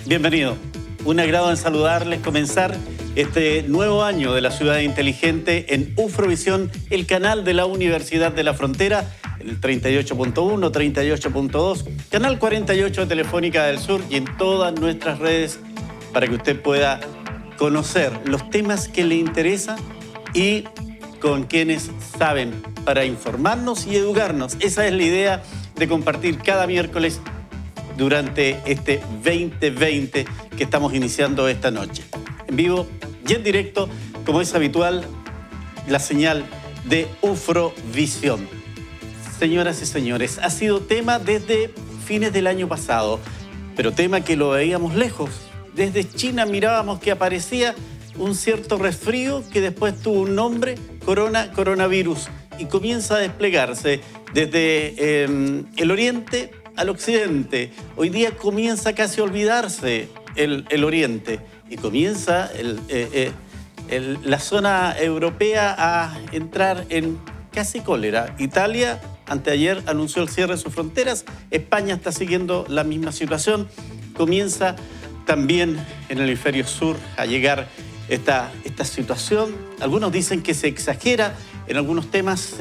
Bienvenido. Un agrado en saludarles, comenzar este nuevo año de la Ciudad Inteligente en Ufrovisión, el canal de la Universidad de la Frontera, el 38.1, 38.2, canal 48 de Telefónica del Sur y en todas nuestras redes para que usted pueda conocer los temas que le interesan y con quienes saben para informarnos y educarnos. Esa es la idea de compartir cada miércoles durante este 2020 que estamos iniciando esta noche. En vivo y en directo, como es habitual, la señal de Ufrovisión. Señoras y señores, ha sido tema desde fines del año pasado, pero tema que lo veíamos lejos. Desde China mirábamos que aparecía un cierto resfrío que después tuvo un nombre, coronavirus, y comienza a desplegarse desde el oriente al occidente. Hoy día comienza casi a olvidarse el oriente y comienza la zona europea a entrar en casi cólera. Italia, anteayer, anunció el cierre de sus fronteras. España está siguiendo la misma situación. Comienza también en el hemisferio sur a llegar esta situación. Algunos dicen que se exagera en algunos temas,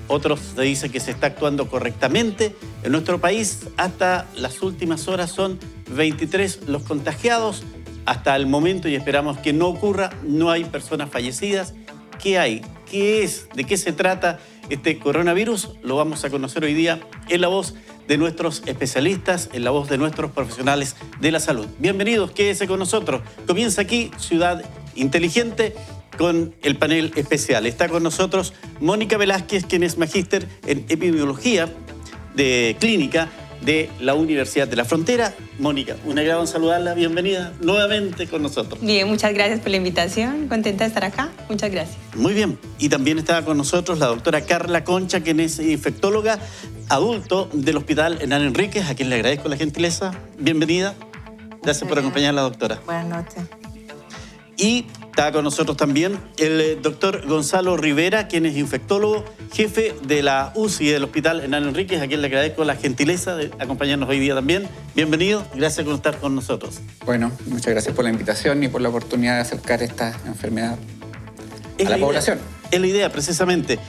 otros se dicen que se está actuando correctamente. En nuestro país, hasta las últimas horas son 23 los contagiados. Hasta el momento, y esperamos que no ocurra, no hay personas fallecidas. ¿Qué hay? ¿Qué es? ¿De qué se trata este coronavirus? Lo vamos a conocer hoy día en la voz de nuestros especialistas, en la voz de nuestros profesionales de la salud. Bienvenidos, quédese con nosotros. Comienza aquí Ciudad Inteligente con el panel especial. Está con nosotros Mónica Velázquez, quien es magíster en epidemiología de clínica de la Universidad de la Frontera. Mónica, un agrado en saludarla. Bienvenida nuevamente con nosotros. Bien, muchas gracias por la invitación. Contenta de estar acá. Muchas gracias. Muy bien. Y también estaba con nosotros la doctora Carla Concha, quien es infectóloga adulto del Hospital Hernán Enríquez, a quien le agradezco la gentileza. Bienvenida. Gracias por acompañarla, doctora. Buenas noches. Y está con nosotros también el doctor Gonzalo Rivera, quien es infectólogo, jefe de la UCI del Hospital Hernán Enríquez, a quien le agradezco la gentileza de acompañarnos hoy día también. Bienvenido, gracias por estar con nosotros. Bueno, muchas gracias por la invitación y por la oportunidad de acercar esta enfermedad a la población. Es la idea, precisamente.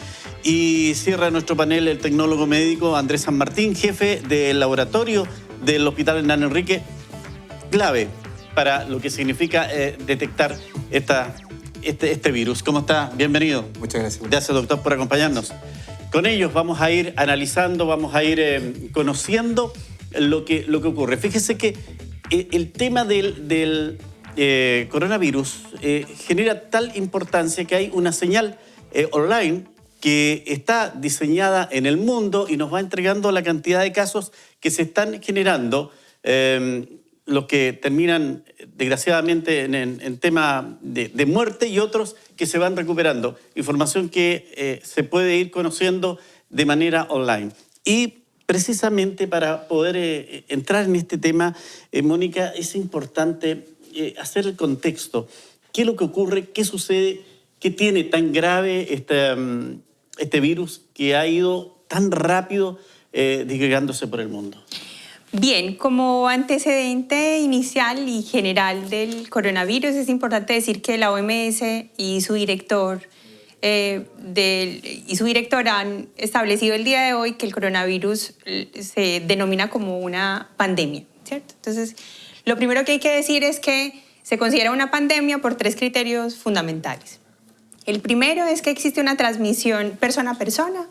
Y cierra nuestro panel el tecnólogo médico Andrés San Martín, jefe del laboratorio del Hospital Hernán Enríquez, clave para lo que significa detectar este virus. ¿Cómo está? Bienvenido. Muchas gracias. Gracias, doctor, por acompañarnos. Con ellos vamos a ir analizando, vamos a ir conociendo lo que ocurre. Fíjese que el tema del coronavirus genera tal importancia que hay una señal online que está diseñada en el mundo y nos va entregando la cantidad de casos que se están generando, los que terminan desgraciadamente en tema de muerte y otros que se van recuperando. Información que se puede ir conociendo de manera online. Y precisamente para poder entrar en este tema, Mónica, es importante hacer el contexto. ¿Qué es lo que ocurre? ¿Qué sucede? ¿Qué tiene tan grave este virus que ha ido tan rápido disgregándose por el mundo? Bien, como antecedente inicial y general del coronavirus, es importante decir que la OMS y su director han establecido el día de hoy que el coronavirus se denomina como una pandemia, ¿cierto? Entonces, lo primero que hay que decir es que se considera una pandemia por 3 criterios fundamentales. El primero es que existe una transmisión persona a persona.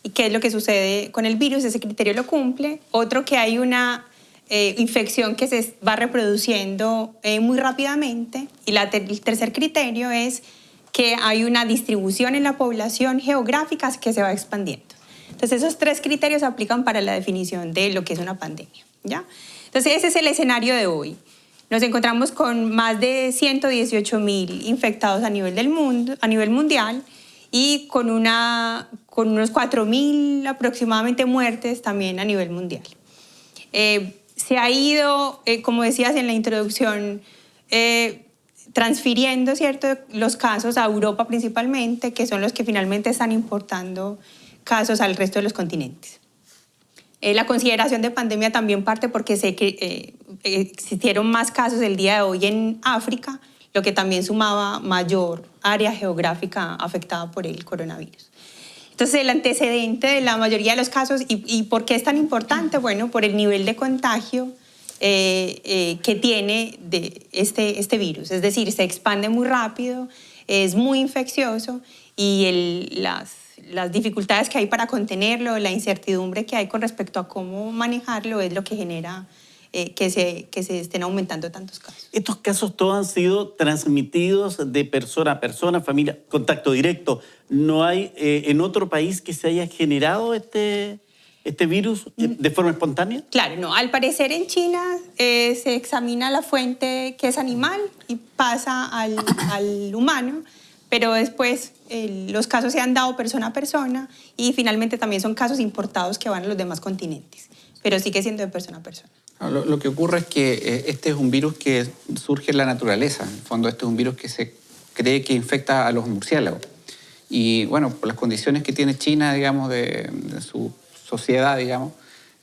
¿Y qué es lo que sucede con el virus? Ese criterio lo cumple. Otro, que hay una infección que se va reproduciendo muy rápidamente. Y el tercer criterio es que hay una distribución en la población geográfica que se va expandiendo. Entonces, esos 3 criterios se aplican para la definición de lo que es una pandemia, ¿ya? Entonces, ese es el escenario de hoy. Nos encontramos con más de 118.000 infectados a nivel del mundo, a nivel mundial, y con unos 4.000 aproximadamente muertes también a nivel mundial. se ha ido, como decías en la introducción, transfiriendo, ¿cierto?, los casos a Europa principalmente, que son los que finalmente están importando casos al resto de los continentes. La consideración de pandemia también parte porque sé que existieron más casos el día de hoy en África, lo que también sumaba mayor área geográfica afectada por el coronavirus. Entonces, el antecedente de la mayoría de los casos, ¿y por qué es tan importante? Bueno, por el nivel de contagio que tiene de este virus. Es decir, se expande muy rápido, es muy infeccioso y las dificultades que hay para contenerlo, la incertidumbre que hay con respecto a cómo manejarlo es lo que genera que se estén aumentando tantos casos. Estos casos todos han sido transmitidos de persona a persona, familia, contacto directo. ¿No hay en otro país que se haya generado este virus de forma espontánea? Claro, no. Al parecer en China se examina la fuente que es animal y pasa al humano, pero después los casos se han dado persona a persona y finalmente también son casos importados que van a los demás continentes, pero sigue siendo de persona a persona. Lo que ocurre es que este es un virus que surge en la naturaleza. En el fondo, este es un virus que se cree que infecta a los murciélagos. Y bueno, por las condiciones que tiene China, digamos, de su sociedad, digamos,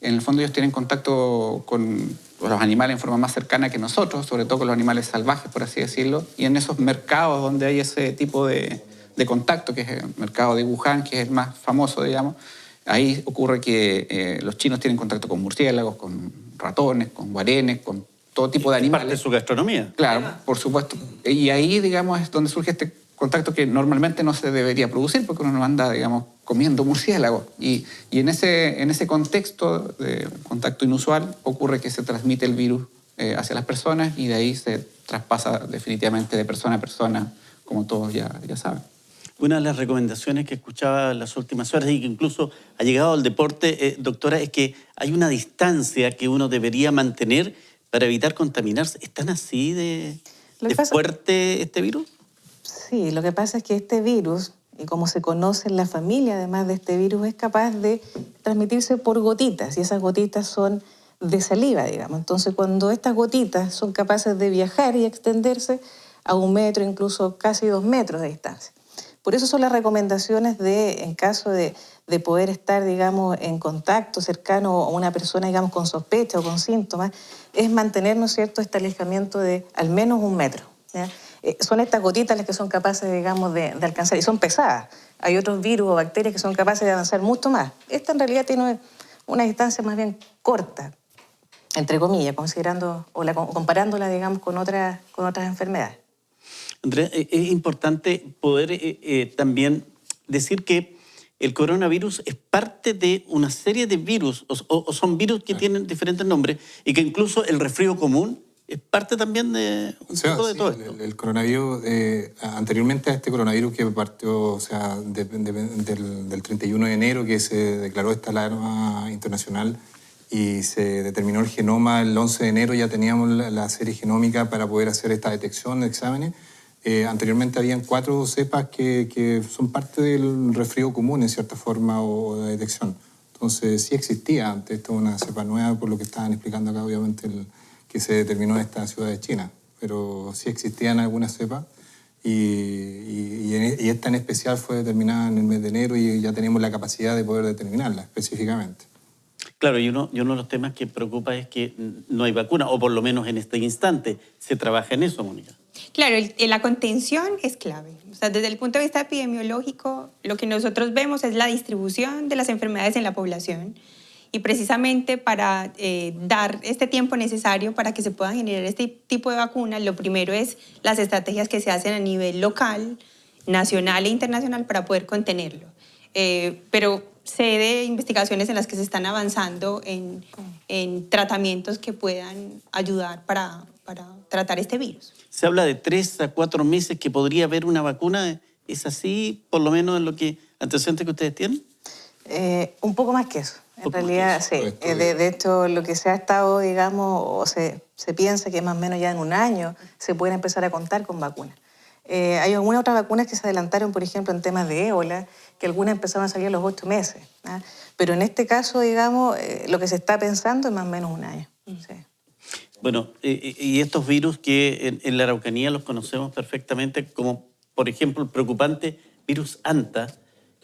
en el fondo ellos tienen contacto con los animales en forma más cercana que nosotros, sobre todo con los animales salvajes, por así decirlo. Y en esos mercados donde hay ese tipo de contacto, que es el mercado de Wuhan, que es el más famoso, digamos, ahí ocurre que los chinos tienen contacto con murciélagos, con ratones, con guarenes, con todo tipo de animales. Parte de su gastronomía. Claro, por supuesto. Y ahí, digamos, es donde surge este contacto que normalmente no se debería producir porque uno no anda, digamos, comiendo murciélagos. Y en ese contexto de contacto inusual ocurre que se transmite el virus hacia las personas y de ahí se traspasa definitivamente de persona a persona, como todos ya saben. Una de las recomendaciones que escuchaba en las últimas horas y que incluso ha llegado al deporte, doctora, es que hay una distancia que uno debería mantener para evitar contaminarse. ¿Es tan así de fuerte este virus? Sí, lo que pasa es que este virus, y como se conoce en la familia además de este virus, es capaz de transmitirse por gotitas y esas gotitas son de saliva, digamos. Entonces, cuando estas gotitas son capaces de viajar y extenderse a 1 metro, incluso casi 2 metros de distancia. Por eso son las recomendaciones en caso de poder estar, digamos, en contacto cercano a una persona, digamos, con sospecha o con síntomas, es mantener, ¿no es cierto?, este alejamiento de al menos 1 metro, ¿ya? Son estas gotitas las que son capaces, digamos, de alcanzar, y son pesadas. Hay otros virus o bacterias que son capaces de avanzar mucho más. Esta en realidad tiene una distancia más bien corta, entre comillas, considerando o comparándola, digamos, con otras enfermedades. Andrea, es importante poder también decir que el coronavirus es parte de una serie de virus, o son virus que tienen diferentes nombres, y que incluso el resfrío común es parte también de todo esto. El coronavirus, anteriormente a este coronavirus que partió del 31 de enero, que se declaró esta alarma internacional y se determinó el genoma el 11 de enero, ya teníamos la serie genómica para poder hacer esta detección de exámenes. Anteriormente habían 4 cepas que son parte del resfrío común en cierta forma o de detección. Entonces sí existía antes, esto es una cepa nueva por lo que estaban explicando acá obviamente que se determinó en esta ciudad de China, pero sí existían algunas cepas y esta en especial fue determinada en el mes de enero y ya tenemos la capacidad de poder determinarla específicamente. Claro, y uno de los temas que preocupa es que no hay vacuna, o por lo menos en este instante se trabaja en eso, Mónica. Claro, la contención es clave. O sea, desde el punto de vista epidemiológico, lo que nosotros vemos es la distribución de las enfermedades en la población y precisamente para dar este tiempo necesario para que se pueda generar este tipo de vacunas, lo primero es las estrategias que se hacen a nivel local, nacional e internacional para poder contenerlo. Pero sé de investigaciones en las que se están avanzando en tratamientos que puedan ayudar para tratar este virus. Se habla de 3 a 4 meses que podría haber una vacuna. ¿Es así, por lo menos en lo que antecedentes que ustedes tienen? Un poco más que eso. En realidad, sí. De hecho, lo que se ha estado, digamos, o se piensa que más o menos ya en 1 año se puede empezar a contar con vacunas. Hay algunas otras vacunas que se adelantaron, por ejemplo, en temas de ébola, que algunas empezaron a salir a los 8 meses. ¿Ah? Pero en este caso, digamos, lo que se está pensando es más o menos 1 año. Sí. Bueno, y estos virus que en la Araucanía los conocemos perfectamente, como por ejemplo el preocupante virus Anta,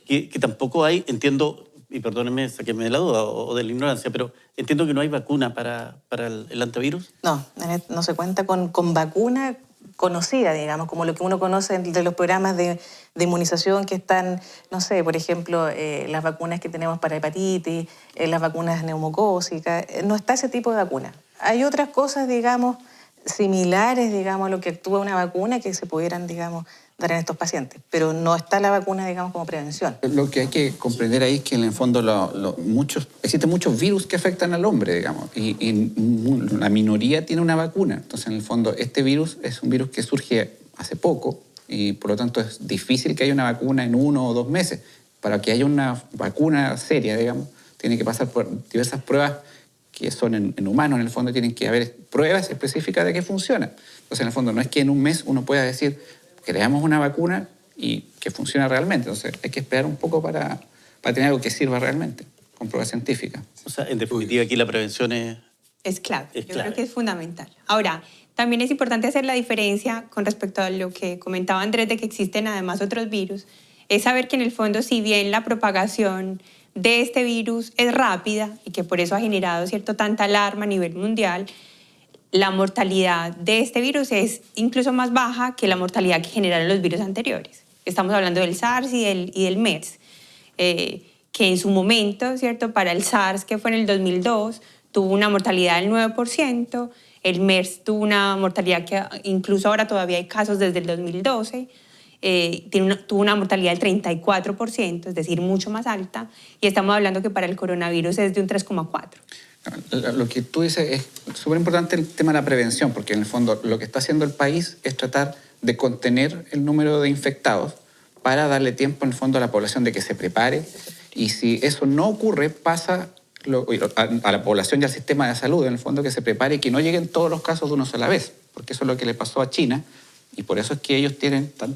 que tampoco hay, entiendo, y perdónenme, sáquenme de la duda o de la ignorancia, pero entiendo que no hay vacuna para el antivirus. No, no se cuenta con vacuna conocida, digamos, como lo que uno conoce de los programas de inmunización que están, no sé, por ejemplo, las vacunas que tenemos para hepatitis, las vacunas neumocócicas, no está ese tipo de vacuna. Hay otras cosas, digamos, similares, digamos, a lo que actúa una vacuna que se pudieran, digamos, dar en estos pacientes, pero no está la vacuna, digamos, como prevención. Lo que hay que comprender ahí es que en el fondo existen muchos virus que afectan al hombre, digamos, y la minoría tiene una vacuna. Entonces, en el fondo, este virus es un virus que surge hace poco y por lo tanto es difícil que haya una vacuna en 1 o 2 meses. Para que haya una vacuna seria, digamos, tiene que pasar por diversas pruebas que son en humanos, en el fondo tienen que haber pruebas específicas de que funciona. Entonces, en el fondo, no es que en un mes uno pueda decir, creamos una vacuna y que funciona realmente. Entonces, hay que esperar un poco para tener algo que sirva realmente, con pruebas científicas. O sea, en definitiva, aquí la prevención Es clave. Es Yo clave. creo que es fundamental. Ahora, también es importante hacer la diferencia con respecto a lo que comentaba Andrés de que existen además otros virus. Es saber que en el fondo, si bien la propagación de este virus es rápida y que por eso ha generado tanta alarma a nivel mundial, la mortalidad de este virus es incluso más baja que la mortalidad que generaron los virus anteriores. Estamos hablando del SARS y del MERS, que en su momento, para el SARS, que fue en el 2002, tuvo una mortalidad del 9%, el MERS tuvo una mortalidad que incluso ahora todavía hay casos desde el 2012, tuvo una mortalidad del 34%, es decir, mucho más alta, y estamos hablando que para el coronavirus es de un 3,4%. Lo que tú dices es súper importante el tema de la prevención, porque en el fondo lo que está haciendo el país es tratar de contener el número de infectados para darle tiempo en el fondo a la población de que se prepare, y si eso no ocurre, pasa a la población y al sistema de salud, en el fondo, que se prepare y que no lleguen todos los casos de una sola vez, porque eso es lo que le pasó a China, y por eso es que ellos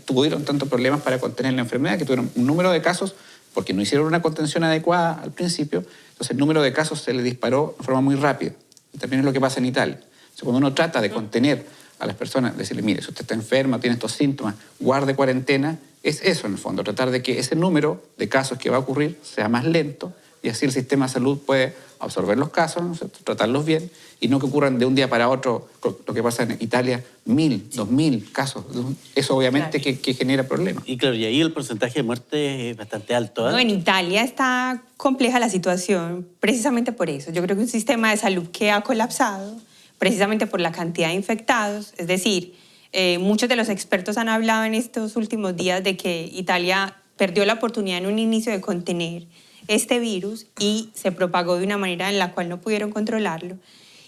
tuvieron tantos problemas para contener la enfermedad, que tuvieron un número de casos porque no hicieron una contención adecuada al principio, entonces el número de casos se les disparó de forma muy rápida. Y también es lo que pasa en Italia. Entonces, cuando uno trata de contener a las personas, decirle, mire, si usted está enferma, tiene estos síntomas, guarde cuarentena, es eso en el fondo, tratar de que ese número de casos que va a ocurrir sea más lento y así el sistema de salud puede absorber los casos, ¿no es cierto?, tratarlos bien y no que ocurran de un día para otro lo que pasa en Italia, 1.000, 2.000 casos. Eso obviamente Claro. que genera problemas. Y claro, y ahí el porcentaje de muerte es bastante alto. No, en Italia está compleja la situación precisamente por eso. Yo creo que un sistema de salud que ha colapsado precisamente por la cantidad de infectados. Es decir, muchos de los expertos han hablado en estos últimos días de que Italia perdió la oportunidad en un inicio de contener este virus y se propagó de una manera en la cual no pudieron controlarlo.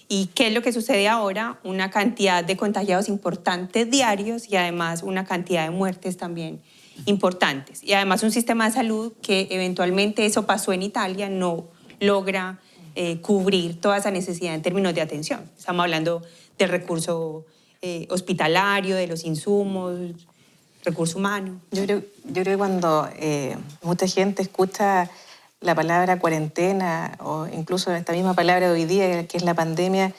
¿Y qué es lo que sucede ahora? Una cantidad de contagiados importantes diarios y además una cantidad de muertes también importantes. Y además un sistema de salud que eventualmente, eso pasó en Italia, no logra cubrir toda esa necesidad en términos de atención. Estamos hablando del recurso hospitalario, de los insumos, recurso humano. Yo creo que cuando mucha gente escucha la palabra cuarentena o incluso esta misma palabra de hoy día, que es la pandemia,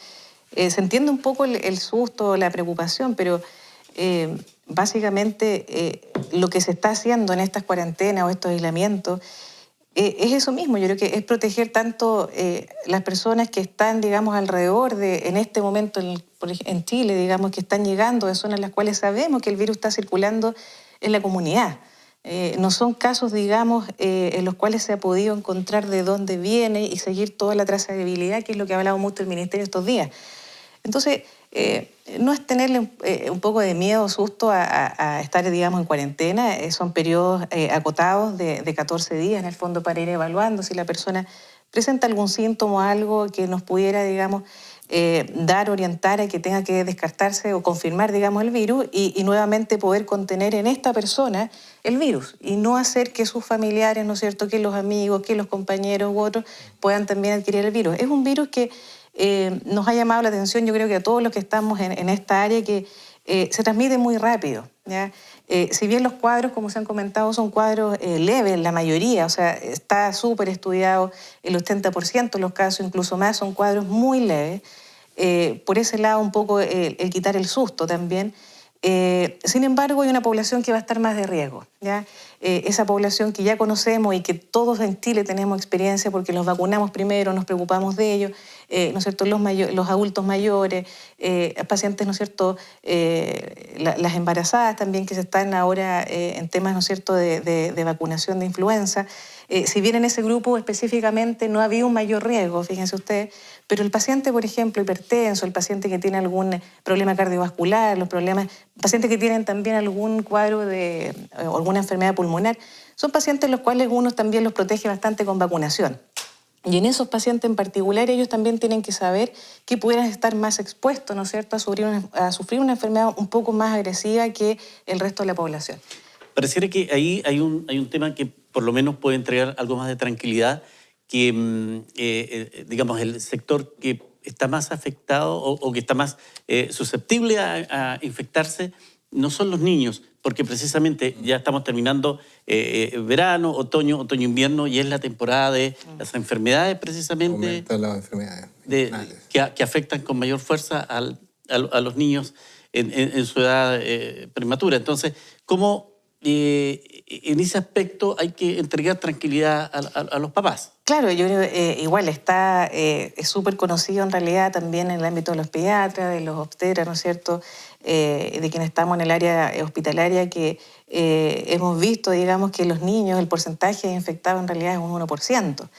se entiende un poco el susto, la preocupación, pero básicamente lo que se está haciendo en estas cuarentenas o estos aislamientos es eso mismo. Yo creo que es proteger tanto las personas que están, digamos, alrededor en este momento en Chile, digamos, que están llegando de zonas en las cuales sabemos que el virus está circulando en la comunidad. No son casos, digamos, en los cuales se ha podido encontrar de dónde viene y seguir toda la trazabilidad, que es lo que ha hablado mucho el Ministerio estos días. Entonces, no es tenerle un poco de miedo o susto a estar, digamos, en cuarentena. Son periodos acotados de 14 días, en el fondo, para ir evaluando si la persona presenta algún síntoma o algo que nos pudiera, digamos, orientar a que tenga que descartarse o confirmar, digamos, el virus y nuevamente poder contener en esta persona el virus y no hacer que sus familiares, ¿no es cierto?, que los amigos, que los compañeros u otros puedan también adquirir el virus. Es un virus que nos ha llamado la atención, yo creo que a todos los que estamos en esta área, que se transmite muy rápido, ¿ya? Si bien los cuadros, como se han comentado, son cuadros leves, la mayoría, o sea, está súper estudiado, el 80% de los casos, incluso más, son cuadros muy leves. por ese lado un poco el quitar el susto también. Sin embargo, hay una población que va a estar más de riesgo, ¿ya? Esa población que ya conocemos y que todos en Chile tenemos experiencia porque los vacunamos primero, nos preocupamos de ellos, ¿no es cierto? Los adultos mayores, pacientes, ¿no es cierto? Las embarazadas también que se están ahora en temas, ¿no es cierto?, de vacunación de influenza. Si bien en ese grupo específicamente no había un mayor riesgo, fíjense ustedes, pero el paciente, por ejemplo, hipertenso, el paciente que tiene algún problema cardiovascular, pacientes que tienen también algún cuadro o alguna enfermedad pulmonar, son pacientes los cuales uno también los protege bastante con vacunación. Y en esos pacientes en particular, ellos también tienen que saber que pueden estar más expuestos, ¿no es cierto?, a sufrir una enfermedad un poco más agresiva que el resto de la población. Pareciera que ahí hay un tema que por lo menos puede entregar algo más de tranquilidad, que digamos el sector que está más afectado o que está más susceptible a infectarse no son los niños, porque precisamente ya estamos terminando verano, otoño, invierno, y es la temporada de las enfermedades precisamente Aumentan las enfermedades que afectan con mayor fuerza a los niños en su edad prematura. Entonces, ¿cómo en ese aspecto hay que entregar tranquilidad a los papás? Claro, yo creo igual es súper conocido en realidad también en el ámbito de los pediatras, de los obstetras, ¿no es cierto?, de quienes estamos en el área hospitalaria, que hemos visto, digamos, que los niños, el porcentaje de infectados en realidad es un 1%.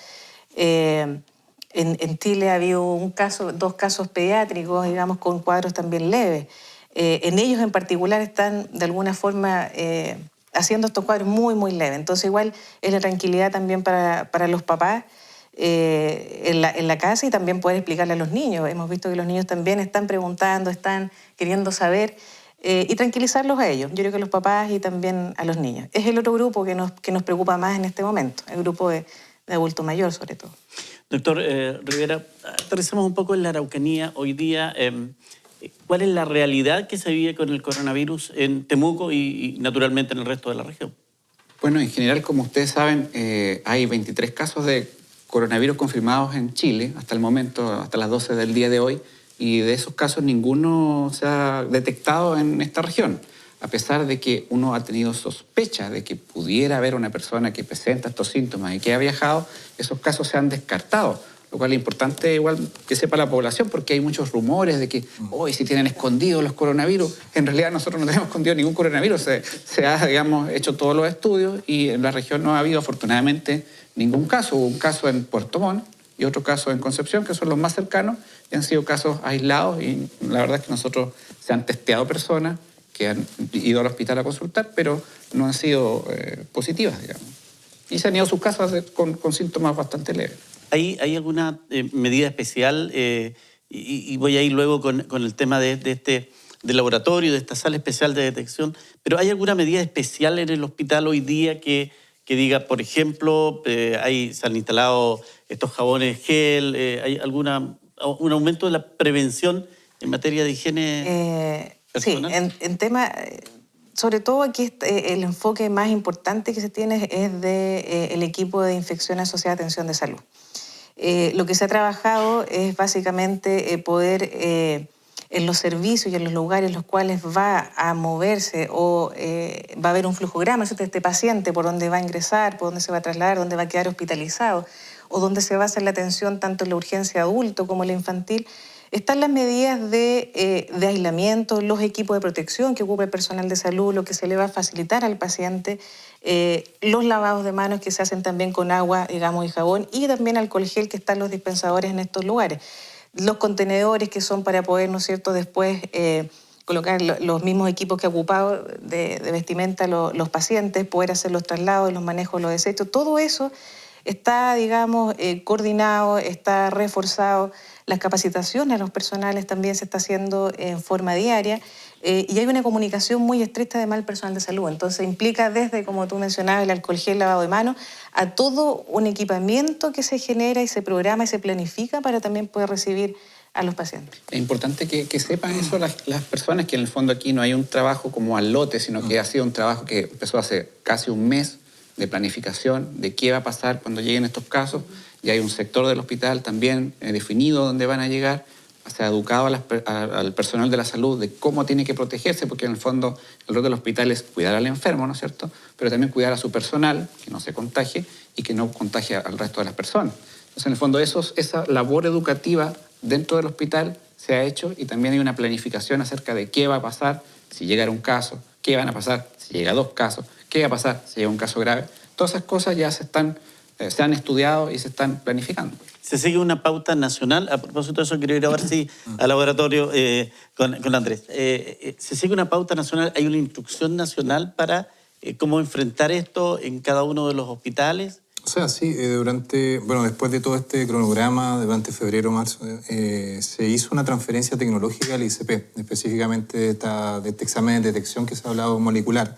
En Chile ha habido dos casos pediátricos, digamos, con cuadros también leves. En ellos en particular están de alguna forma haciendo estos cuadros muy, muy leves. Entonces igual es la tranquilidad también para los papás en la casa y también poder explicarle a los niños. Hemos visto que los niños también están preguntando, están queriendo saber y tranquilizarlos a ellos. Yo creo que a los papás y también a los niños. Es el otro grupo que nos preocupa más en este momento, el grupo de adulto mayor sobre todo. Doctor Rivera, aterrizamos un poco en la Araucanía hoy día. ¿Cuál es la realidad que se vive con el coronavirus en Temuco y naturalmente en el resto de la región? Bueno, en general, como ustedes saben, hay 23 casos de coronavirus confirmados en Chile hasta el momento, hasta las 12 del día de hoy, y de esos casos ninguno se ha detectado en esta región, a pesar de que uno ha tenido sospecha de que pudiera haber una persona que presenta estos síntomas y que ha viajado. Esos casos se han descartado, lo cual es importante igual que sepa la población, porque hay muchos rumores de que hoy si tienen escondidos los coronavirus. En realidad nosotros no tenemos escondido ningún coronavirus, se ha, digamos, hecho todos los estudios y en la región no ha habido afortunadamente ningún caso. Hubo un caso en Puerto Montt y otro caso en Concepción, que son los más cercanos, y han sido casos aislados, y la verdad es que nosotros se han testeado personas que han ido al hospital a consultar, pero no han sido positivas, digamos. Y se han ido a sus casas con síntomas bastante leves. ¿Hay alguna medida especial? Y voy a ir luego con el tema del laboratorio, de esta sala especial de detección. Pero ¿hay alguna medida especial en el hospital hoy día que diga, por ejemplo, se han instalado estos jabones gel? ¿Hay un aumento de la prevención en materia de higiene personal? Sí, en tema... Sobre todo aquí el enfoque más importante que se tiene es del equipo de infección asociada a atención de salud. Lo que se ha trabajado es básicamente poder en los servicios y en los lugares en los cuales va a moverse o va a haber un flujograma de este paciente, por dónde va a ingresar, por dónde se va a trasladar, dónde va a quedar hospitalizado o dónde se va a hacer la atención tanto en la urgencia adulto como en la infantil. Están las medidas de aislamiento, los equipos de protección que ocupa el personal de salud, lo que se le va a facilitar al paciente, los lavados de manos que se hacen también con agua, digamos, y jabón, y también alcohol gel que están los dispensadores en estos lugares. Los contenedores que son para poder, ¿no es cierto?, después colocar los mismos equipos que ha ocupado de vestimenta los pacientes, poder hacer los traslados, los manejos, los desechos, todo eso está, digamos, coordinado, está reforzado. Las capacitaciones a los personales también se está haciendo en forma diaria y hay una comunicación muy estricta además del personal de salud. Entonces implica desde, como tú mencionabas, el alcohol gel, lavado de manos, a todo un equipamiento que se genera y se programa y se planifica para también poder recibir a los pacientes. Es importante que sepan eso las personas, que en el fondo aquí no hay un trabajo como al lote, sino que ha sido un trabajo que empezó hace casi un mes de planificación, de qué va a pasar cuando lleguen estos casos. Y hay un sector del hospital también definido donde van a llegar. se ha educado al personal de la salud de cómo tiene que protegerse, porque en el fondo el rol del hospital es cuidar al enfermo, ¿no es cierto? Pero también cuidar a su personal, que no se contagie y que no contagie al resto de las personas. Entonces, en el fondo, esa labor educativa dentro del hospital se ha hecho y también hay una planificación acerca de qué va a pasar si llegara un caso, qué van a pasar si llega 2 casos, qué va a pasar si llega un caso grave. Todas esas cosas ya se han estudiado y se están planificando. ¿Se sigue una pauta nacional? A propósito de eso, quiero ir a ver si al laboratorio con Andrés. ¿Se sigue una pauta nacional? ¿Hay una instrucción nacional para cómo enfrentar esto en cada uno de los hospitales? O sea, sí, después de todo este cronograma, durante febrero, marzo, se hizo una transferencia tecnológica al ICP, específicamente de este examen de detección que se ha hablado molecular.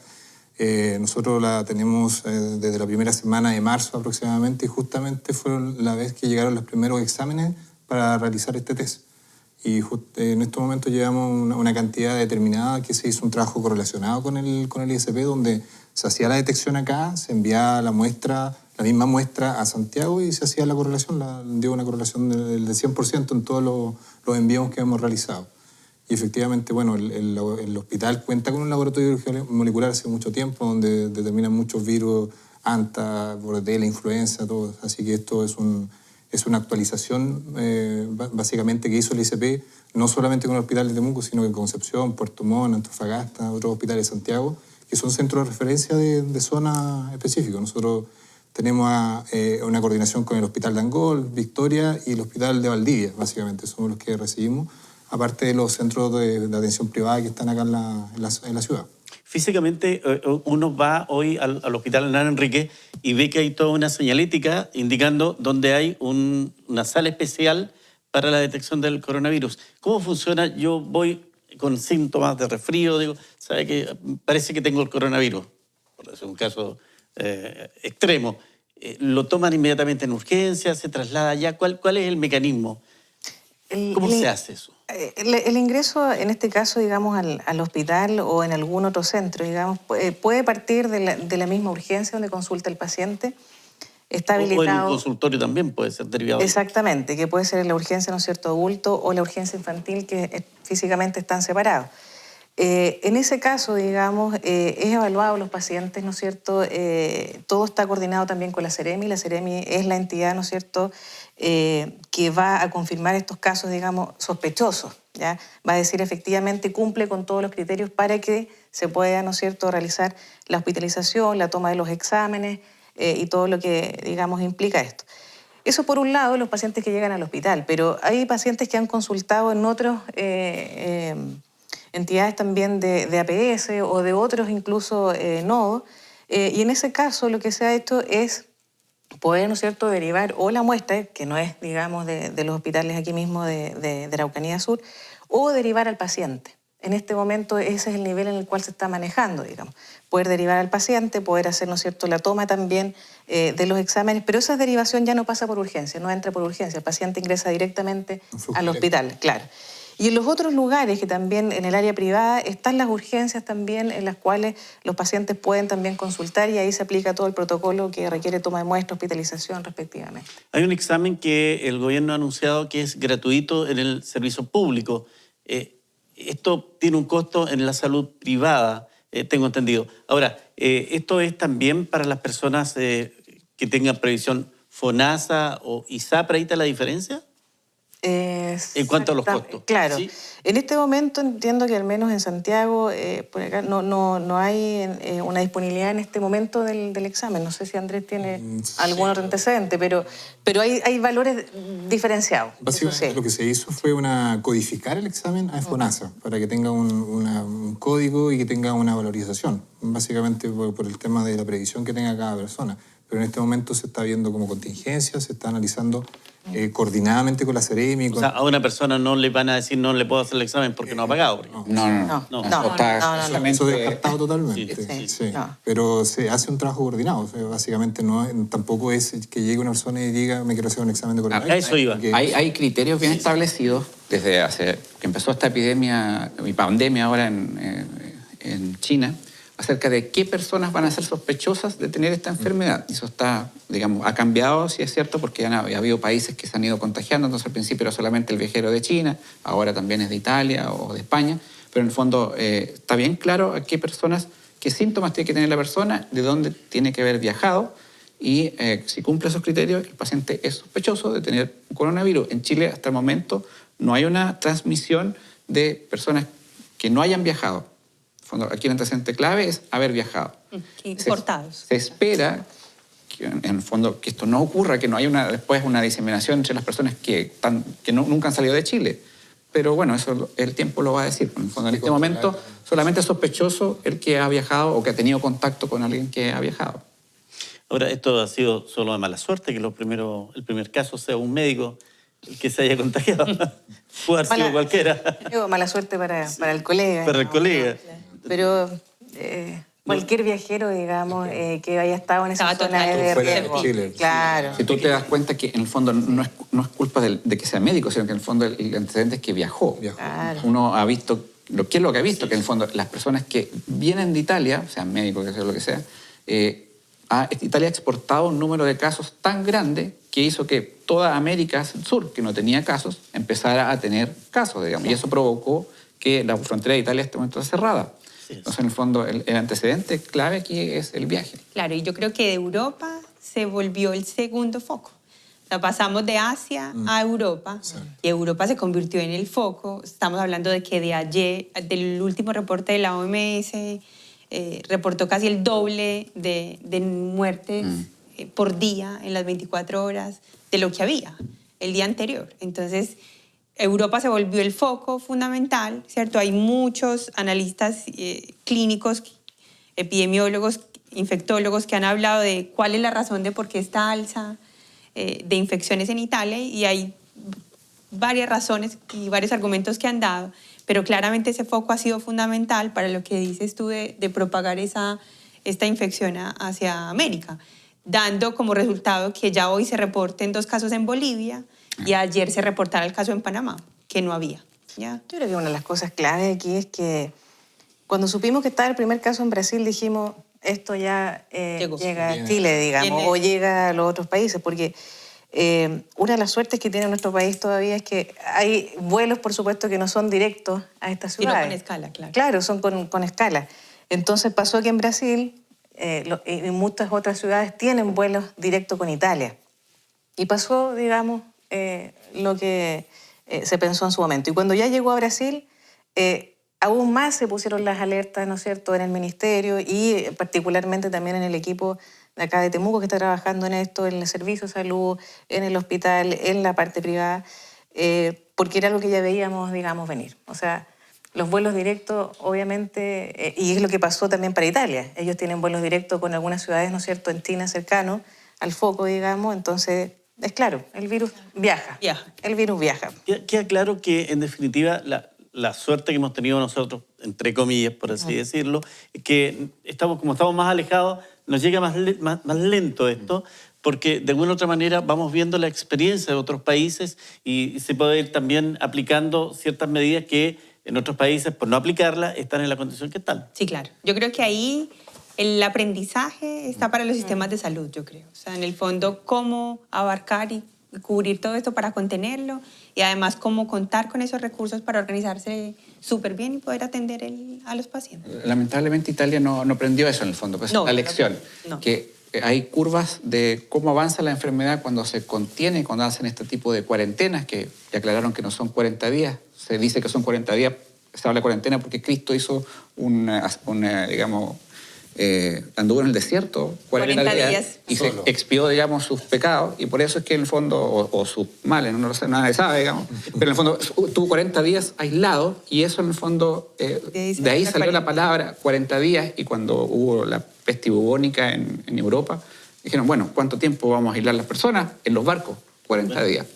Nosotros la tenemos desde la primera semana de marzo aproximadamente y justamente fue la vez que llegaron los primeros exámenes para realizar este test. Y en estos momentos llevamos una cantidad determinada que se hizo un trabajo correlacionado con el ISP, donde se hacía la detección acá, se enviaba la misma muestra a Santiago y se hacía la correlación, dio una correlación del 100% en todos los envíos que hemos realizado. Y efectivamente, bueno, el hospital cuenta con un laboratorio de biología molecular hace mucho tiempo, donde determinan muchos virus, anta, bordetela, influenza, todo. Así que esto es una actualización básicamente que hizo el ICP, no solamente con el hospital de Temuco, sino que en Concepción, Puerto Montt, Antofagasta, otros hospitales de Santiago, que son centros de referencia de zonas específicas. Nosotros tenemos una coordinación con el Hospital de Angol, Victoria y el Hospital de Valdivia, básicamente, somos los que recibimos, aparte de los centros de atención privada que están acá en la ciudad. Físicamente, uno va hoy al Hospital Hernán Enrique y ve que hay toda una señalética indicando dónde hay una sala especial para la detección del coronavirus. ¿Cómo funciona? Yo voy con síntomas de resfrío, digo, ¿sabe qué? Parece que tengo el coronavirus, por decir un caso extremo. ¿Lo toman inmediatamente en urgencia? ¿Se traslada allá? ¿Cuál es el mecanismo? ¿Cómo se hace eso? El ingreso, en este caso, digamos, al hospital o en algún otro centro, digamos, puede partir de la misma urgencia donde consulta el paciente. Está habilitado. O en un consultorio también puede ser derivado. Exactamente, que puede ser la urgencia, ¿no es cierto?, adulto o la urgencia infantil, que físicamente están separados. En ese caso, digamos, es evaluado los pacientes, ¿no es cierto? Todo está coordinado también con la Seremi. La Seremi es la entidad, ¿no es cierto?, que va a confirmar estos casos, digamos, sospechosos, ¿ya? Va a decir efectivamente cumple con todos los criterios para que se pueda, ¿no es cierto?, realizar la hospitalización, la toma de los exámenes y todo lo que, digamos, implica esto. Eso por un lado, los pacientes que llegan al hospital, pero hay pacientes que han consultado en otros entidades también de APS o de otros incluso nodos, y en ese caso lo que se ha hecho es poder, ¿no es cierto?, derivar o la muestra, que no es, digamos, de los hospitales aquí mismo de Araucanía Sur, o derivar al paciente. En este momento ese es el nivel en el cual se está manejando, digamos. Poder derivar al paciente, poder hacer, ¿no es cierto?, la toma también de los exámenes, pero esa derivación ya no pasa por urgencia, no entra por urgencia, el paciente ingresa directamente al hospital, claro. Y en los otros lugares, que también en el área privada, están las urgencias también en las cuales los pacientes pueden también consultar y ahí se aplica todo el protocolo que requiere toma de muestra, hospitalización respectivamente. Hay un examen que el gobierno ha anunciado que es gratuito en el servicio público. Esto tiene un costo en la salud privada, tengo entendido. Ahora, ¿esto es también para las personas que tengan previsión FONASA o ISAPRE? ¿Ahí está la diferencia? En cuanto a los costos. Claro. ¿Sí? En este momento entiendo que al menos en Santiago, por acá no hay una disponibilidad en este momento del examen. No sé si Andrés tiene algún otro antecedente, pero hay valores diferenciados. Básicamente sí. lo que se hizo fue codificar el examen a FONASA para que tenga un código y que tenga una valorización, básicamente por el tema de la previsión que tenga cada persona. Pero en este momento se está viendo como contingencia, se está analizando coordinadamente con la Seremi. O sea, a una persona no le van a decir no le puedo hacer el examen porque no ha pagado. No. Eso descartado totalmente. Sí. No. Pero se hace un trabajo coordinado. O sea, básicamente tampoco es que llegue una persona y diga me quiero hacer un examen de coronavirus. A eso iba. Hay criterios bien establecidos desde que empezó esta epidemia y pandemia ahora en China. acerca de qué personas van a ser sospechosas de tener esta enfermedad. Y eso está, digamos, ha cambiado, si es cierto, porque ha habido países que se han ido contagiando. Entonces, al principio era solamente el viajero de China, ahora también es de Italia o de España. Pero en el fondo está bien claro a qué personas, qué síntomas tiene que tener la persona, de dónde tiene que haber viajado. Y si cumple esos criterios, el paciente es sospechoso de tener un coronavirus. En Chile, hasta el momento, no hay una transmisión de personas que no hayan viajado. Aquí el antecedente clave es haber viajado. Importados. Se espera que, en el fondo, que esto no ocurra, que no haya después una diseminación entre las personas que nunca han salido de Chile. Pero bueno, eso el tiempo lo va a decir. En el fondo, en este momento, solamente es sospechoso el que ha viajado o que ha tenido contacto con alguien que ha viajado. Ahora, esto ha sido solo de mala suerte, que el primer caso sea un médico el que se haya contagiado. Puede haber sido cualquiera. Digo, mala suerte para el colega. Para el colega. Pero cualquier viajero, digamos, que haya estado en esa zona de fuera de riesgo. Chile. Claro. Si tú te das cuenta que en el fondo no es culpa de que sea médico, sino que en el fondo el antecedente es que viajó. Claro. Uno ha visto, ¿qué es lo que ha visto? Que en el fondo las personas que vienen de Italia, sean médicos, que sea lo que sea, Italia ha exportado un número de casos tan grande que hizo que toda América Sur, que no tenía casos, empezara a tener casos, digamos. Y eso provocó que la frontera de Italia en este momento está cerrada. Entonces, en el fondo, el antecedente clave aquí es el viaje. Claro, y yo creo que de Europa se volvió el segundo foco. O sea, pasamos de Asia a Europa y Europa se convirtió en el foco. Estamos hablando de que de ayer, del último reporte de la OMS, reportó casi el doble de muertes por día en las 24 horas de lo que había el día anterior. Entonces, Europa se volvió el foco fundamental, ¿cierto? Hay muchos analistas clínicos, epidemiólogos, infectólogos que han hablado de cuál es la razón de por qué esta alza de infecciones en Italia, y hay varias razones y varios argumentos que han dado, pero claramente ese foco ha sido fundamental para lo que dices tú de propagar esta infección hacia América, dando como resultado que ya hoy se reporten 2 casos en Bolivia y ayer se reportara el caso en Panamá, que no había. ¿Ya? Yo creo que una de las cosas clave aquí es que cuando supimos que estaba el primer caso en Brasil, dijimos, esto ya llega a Chile, digamos, o llega a los otros países, porque una de las suertes que tiene nuestro país todavía es que hay vuelos, por supuesto, que no son directos a estas ciudades. Sino con escala, claro. Claro, son con escala. Entonces pasó que en Brasil y muchas otras ciudades tienen vuelos directos con Italia. Y pasó, digamos, lo que se pensó en su momento. Y cuando ya llegó a Brasil, aún más se pusieron las alertas, ¿no es cierto?, en el ministerio y particularmente también en el equipo de acá de Temuco que está trabajando en esto, en el servicio de salud, en el hospital, en la parte privada, porque era algo que ya veíamos, digamos, venir. O sea, los vuelos directos, obviamente, y es lo que pasó también para Italia. Ellos tienen vuelos directos con algunas ciudades, ¿no es cierto?, en China cercano al foco, digamos, entonces... Es claro, el virus viaja. El virus viaja. Queda claro que, en definitiva, la suerte que hemos tenido nosotros, entre comillas, por así decirlo, es que como estamos más alejados, nos llega más lento esto, porque de alguna u otra manera vamos viendo la experiencia de otros países y se puede ir también aplicando ciertas medidas que en otros países, por no aplicarlas, están en la condición que están. Sí, claro. Yo creo que ahí el aprendizaje está para los sistemas de salud, yo creo. O sea, en el fondo, cómo abarcar y cubrir todo esto para contenerlo y además cómo contar con esos recursos para organizarse súper bien y poder atender a los pacientes. Lamentablemente Italia no aprendió eso en el fondo, pues es la lección. Que hay curvas de cómo avanza la enfermedad cuando se contiene, cuando hacen este tipo de cuarentenas, que ya aclararon que no son 40 días. Se dice que son 40 días, se habla de cuarentena porque Cristo hizo digamos... anduvo en el desierto 40 días y se expió, digamos, sus pecados, y por eso es que en el fondo, o sus males, no lo sé, nadie sabe, digamos, pero en el fondo tuvo 40 días aislado, y eso en el fondo, de ahí salió la palabra 40 días, y cuando hubo la peste bubónica en Europa, dijeron, bueno, ¿cuánto tiempo vamos a aislar las personas? En los barcos, 40 días,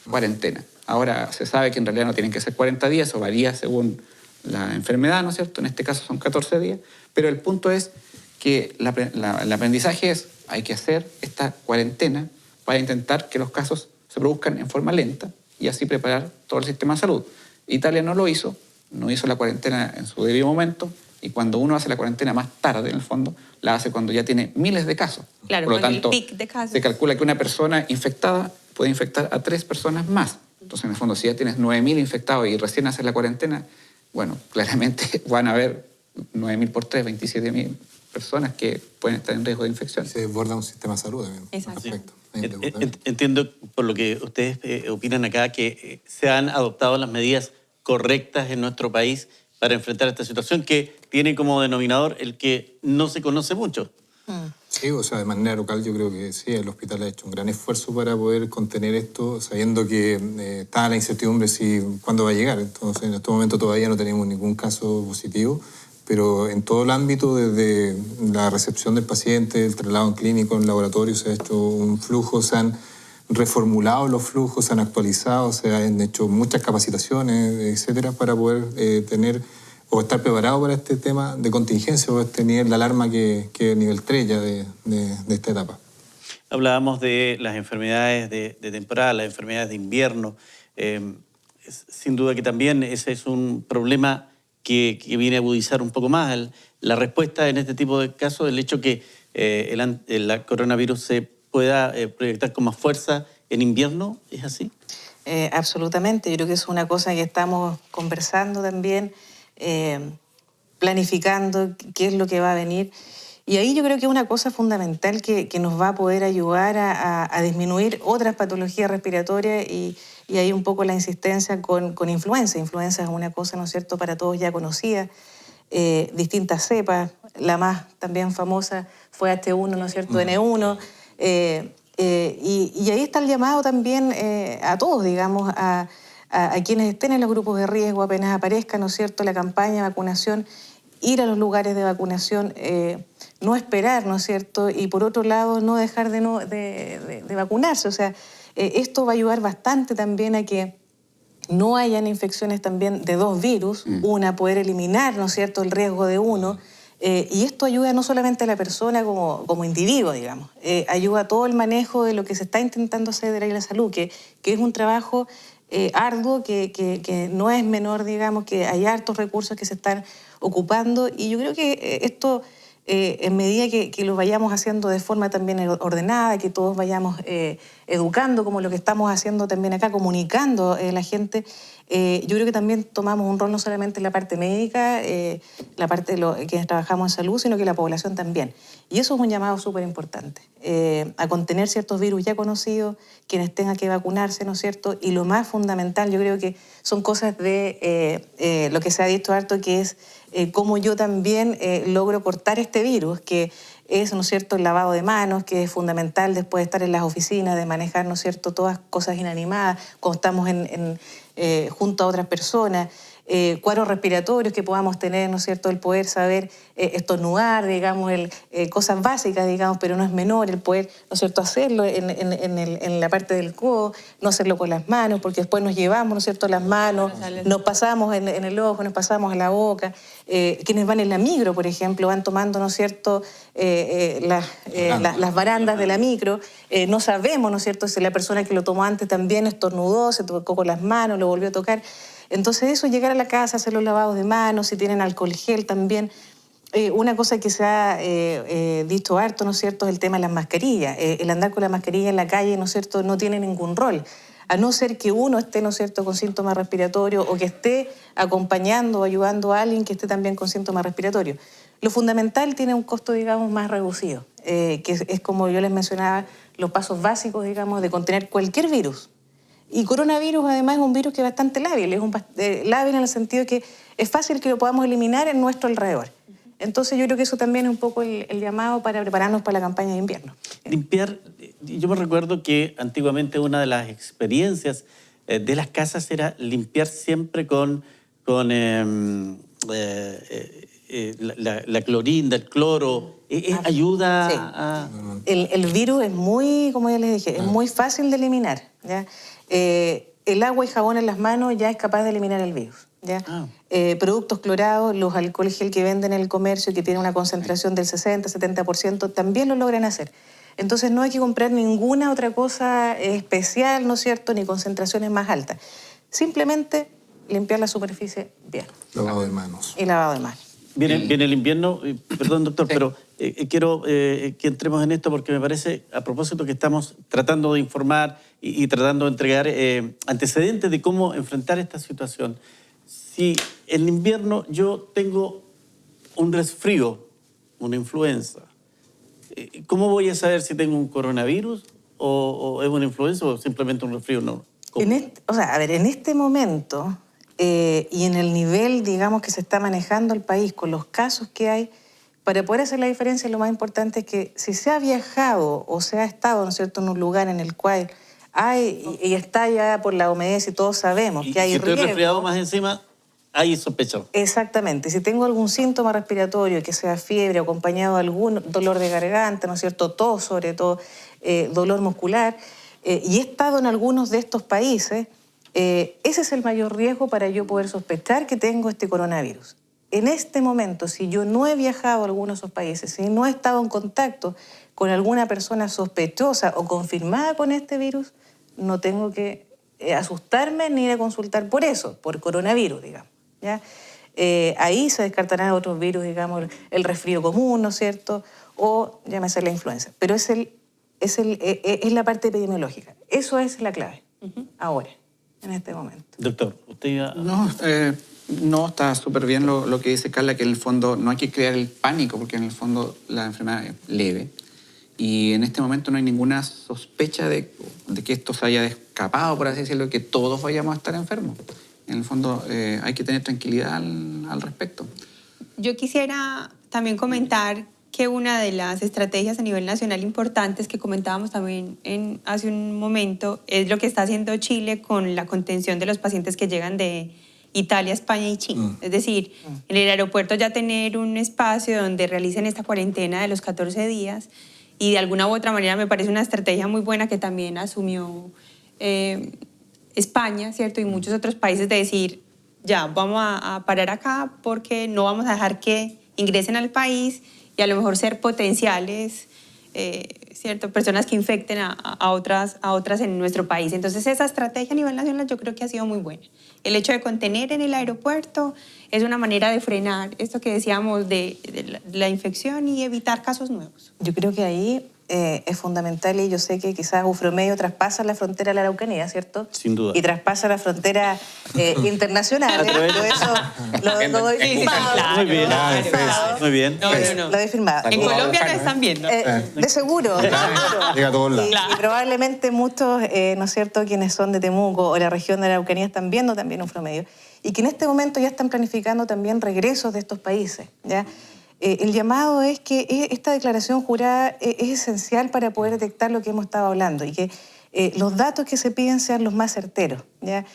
cuarentena. Ahora se sabe que en realidad no tienen que ser 40 días, o varía según la enfermedad, ¿no es cierto? En este caso son 14 días, pero el punto es que el aprendizaje es, hay que hacer esta cuarentena para intentar que los casos se produzcan en forma lenta y así preparar todo el sistema de salud. Italia no lo hizo, no hizo la cuarentena en su debido momento, Y cuando uno hace la cuarentena más tarde, en el fondo, la hace cuando ya tiene miles de casos. Claro, por lo con el tanto, pic de casos. se calcula que una persona infectada puede infectar a 3 personas más. Entonces, en el fondo, si ya tienes 9.000 infectados y recién haces la cuarentena, bueno, claramente van a haber 9.000 por 3, 27.000 personas que pueden estar en riesgo de infección. Se desborda un sistema de salud también. Exacto. Perfecto. Entiendo por lo que ustedes opinan acá que se han adoptado las medidas correctas en nuestro país para enfrentar esta situación que tiene como denominador el que no se conoce mucho. Sí, o sea, de manera local yo creo que sí, el hospital ha hecho un gran esfuerzo para poder contener esto, sabiendo que está la incertidumbre si cuándo va a llegar. Entonces, en este momento todavía no tenemos ningún caso positivo, pero en todo el ámbito, desde la recepción del paciente, el traslado en clínico, en laboratorio, se ha hecho un flujo, se han reformulado los flujos, se han actualizado, se han hecho muchas capacitaciones, etcétera, para poder tener o estar preparado para este tema de contingencia o este nivel de alarma que es el nivel 3 ya de esta etapa. Hablábamos de las enfermedades de temporada, las enfermedades de invierno. Sin duda que también ese es un problema que viene a agudizar un poco más la respuesta en este tipo de casos, el hecho que el coronavirus se pueda proyectar con más fuerza en invierno, ¿es así? Absolutamente, yo creo que es una cosa que estamos conversando también, planificando qué es lo que va a venir. Y ahí yo creo que es una cosa fundamental que nos va a poder ayudar a disminuir otras patologías respiratorias y ahí un poco la insistencia con influenza. Influenza es una cosa, ¿no es cierto?, para todos ya conocida, distintas cepas, la más también famosa fue H1, ¿no es cierto?, N1, y ahí está el llamado también a todos, digamos, a quienes estén en los grupos de riesgo, apenas aparezca, ¿no es cierto?, la campaña de vacunación, ir a los lugares de vacunación, no esperar, ¿no es cierto?, y por otro lado no dejar de vacunarse. O sea, esto va a ayudar bastante también a que no hayan infecciones también de 2 virus, una, poder eliminar, ¿no es cierto?, el riesgo de uno, y esto ayuda no solamente a la persona como individuo, digamos, ayuda a todo el manejo de lo que se está intentando hacer de la salud, que es un trabajo arduo, que no es menor, digamos, que hay hartos recursos que se están ocupando, y yo creo que esto, en medida que lo vayamos haciendo de forma también ordenada, que todos vayamos educando, como lo que estamos haciendo también acá, comunicando a la gente, yo creo que también tomamos un rol no solamente en la parte médica, la parte de quienes trabajamos en salud, sino que la población también. Y eso es un llamado súper importante, a contener ciertos virus ya conocidos, quienes tengan que vacunarse, ¿no es cierto? Y lo más fundamental, yo creo que son cosas de lo que se ha dicho harto, que es cómo yo también logro cortar este virus, que es, ¿no es cierto?, el lavado de manos, que es fundamental después de estar en las oficinas, de manejar, ¿no es cierto?, todas cosas inanimadas, cuando estamos junto a otras personas, cuadros respiratorios que podamos tener, ¿no es cierto?, el poder saber estornudar, digamos, cosas básicas, digamos, pero no es menor el poder, ¿no es cierto?, hacerlo en la parte del codo, no hacerlo con las manos, porque después nos llevamos, ¿no es cierto?, las manos, nos pasamos en el ojo, nos pasamos en la boca. Quienes van en la micro, por ejemplo, van tomando, ¿no es cierto?, las barandas de la micro, no sabemos, ¿no es cierto?, si la persona que lo tomó antes también estornudó, se tocó con las manos, lo volvió a tocar. Entonces eso, llegar a la casa, hacer los lavados de manos, si tienen alcohol gel también. Una cosa que se ha dicho harto, ¿no es cierto?, es el tema de las mascarillas. El andar con la mascarilla en la calle, ¿no es cierto?, no tiene ningún rol. A no ser que uno esté, ¿no es cierto?, con síntomas respiratorios o que esté acompañando o ayudando a alguien que esté también con síntomas respiratorios. Lo fundamental tiene un costo, digamos, más reducido, que es como yo les mencionaba, los pasos básicos, digamos, de contener cualquier virus. Y coronavirus, además, es un virus que es bastante lábil. Es lábil en el sentido de que es fácil que lo podamos eliminar en nuestro alrededor. Entonces yo creo que eso también es un poco el llamado para prepararnos para la campaña de invierno. Limpiar, yo me recuerdo que antiguamente una de las experiencias de las casas era limpiar siempre con la clorinda, el cloro. ¿Ayuda sí. a...? El virus es muy, como ya les dije, es muy fácil de eliminar, ¿ya? El agua y jabón en las manos ya es capaz de eliminar el virus, ¿ya? Productos clorados, los alcohol gel que venden en el comercio, que tienen una concentración del 60-70%, también lo logran hacer. Entonces no hay que comprar ninguna otra cosa especial, ¿no es cierto?, ni concentraciones más altas. Simplemente limpiar la superficie bien. Lavado de manos. Y lavado de manos. Viene el invierno, perdón doctor, Sí. pero quiero que entremos en esto porque me parece, a propósito que estamos tratando de informar y tratando de entregar antecedentes de cómo enfrentar esta situación. Si en invierno yo tengo un resfrío, una influenza, ¿cómo voy a saber si tengo un coronavirus o es una influenza o simplemente un resfrío? No. ¿Cómo? En este momento y en el nivel, digamos, que se está manejando el país, con los casos que hay, para poder hacer la diferencia, lo más importante es que si se ha viajado o se ha estado, ¿no es cierto?, en un lugar en el cual hay, y está ya por la OMS y todos sabemos que hay si estoy riesgo. resfriado más encima, hay sospecha. Exactamente. Si tengo algún síntoma respiratorio, que sea fiebre, acompañado de algún dolor de garganta, ¿no es cierto?, tos, sobre todo dolor muscular, y he estado en algunos de estos países, ese es el mayor riesgo para yo poder sospechar que tengo este coronavirus. En este momento, si yo no he viajado a alguno de esos países, si no he estado en contacto con alguna persona sospechosa o confirmada con este virus, no tengo que asustarme ni ir a consultar por eso, por coronavirus, digamos. ¿Ya? Ahí se descartarán otros virus, digamos, el resfrío común, ¿no es cierto? O llámese la influenza. Pero es la parte epidemiológica. Eso es la clave, ahora, en este momento. Doctor, usted iba... No, está súper bien lo que dice Carla, que en el fondo no hay que crear el pánico, porque en el fondo la enfermedad es leve. Y en este momento no hay ninguna sospecha de que esto se haya escapado, por así decirlo, que todos vayamos a estar enfermos. En el fondo hay que tener tranquilidad al respecto. Yo quisiera también comentar que una de las estrategias a nivel nacional importantes que comentábamos también hace un momento es lo que está haciendo Chile con la contención de los pacientes que llegan de Italia, España y China. Es decir, en el aeropuerto ya tener un espacio donde realicen esta cuarentena de los 14 días y de alguna u otra manera me parece una estrategia muy buena que también asumió España, ¿cierto? Y muchos otros países de decir, ya, vamos a parar acá porque no vamos a dejar que ingresen al país y a lo mejor ser potenciales, ¿cierto? Personas que infecten a otras en nuestro país. Entonces esa estrategia a nivel nacional yo creo que ha sido muy buena. El hecho de contener en el aeropuerto es una manera de frenar esto que decíamos de la infección y evitar casos nuevos. Yo creo que ahí es fundamental y yo sé que quizás Ufromedio traspasa la frontera de la Araucanía, ¿cierto? Sin duda. Y traspasa la frontera internacional. Todo eso lo doy firmado. Claro, Muy bien, claro. muy bien. No. Lo doy firmado. En Colombia nos están viendo. De seguro. Llega a todos lados. Y probablemente muchos, ¿no es cierto?, quienes son de Temuco o la región de la Araucanía están viendo también Ufromedio. Y que en este momento ya están planificando también regresos de estos países, ¿ya? El llamado es que esta declaración jurada es esencial para poder detectar lo que hemos estado hablando y que los datos que se piden sean los más certeros, ¿ya?